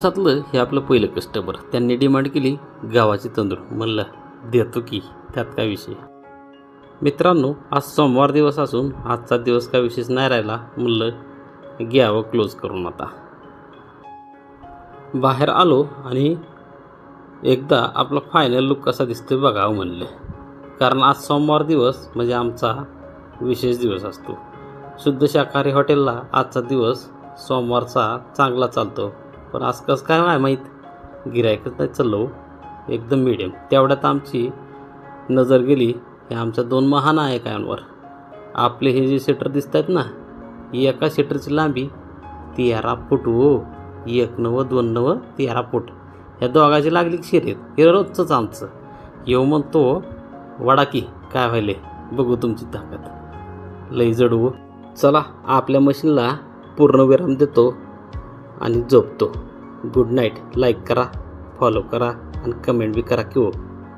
दिवसातलं हे आपलं पहिलं कस्टमर. त्यांनी डिमांड केली गव्हाची तांदूळ. म्हणलं देतो की, त्यात काय विषय. मित्रांनो, आज सोमवार दिवस असून आजचा दिवस काय विशेष नाही राहिला. म्हणलं घ्यावं क्लोज करून. आता बाहेर आलो आणि एकदा आपला फायनल लुक कसा दिसतोय बघावं म्हणलं. कारण आज सोमवार दिवस म्हणजे आमचा विशेष दिवस असतो. शुद्ध शाकाहारी हॉटेलला आजचा दिवस सोमवारचा चांगला चालतो. पण आज कसं काय नाही माहीत, गिरायकच नाही चाललो. एकदम मिडियम. तेवढ्यात आमची नजर गेली हे आमच्या 2 महानायकांवर. आपले हे जे शटर दिसत आहेत ना, एका शटरची लांबी 13 फूट. हो, 1 नव 2 नव 13 फूट. ह्या दोघाची लागली शर्यत. हे रोजचंच आमचं. येऊ म्हणतो वडा की काय व्हायले बघू तुमची ताकद. लई जडू. चला आपल्या मशीनला पूर्णविराम देतो आणि झोपतो. Good night. लाईक करा, फॉलो करा आणि कमेंट बी करा की हो.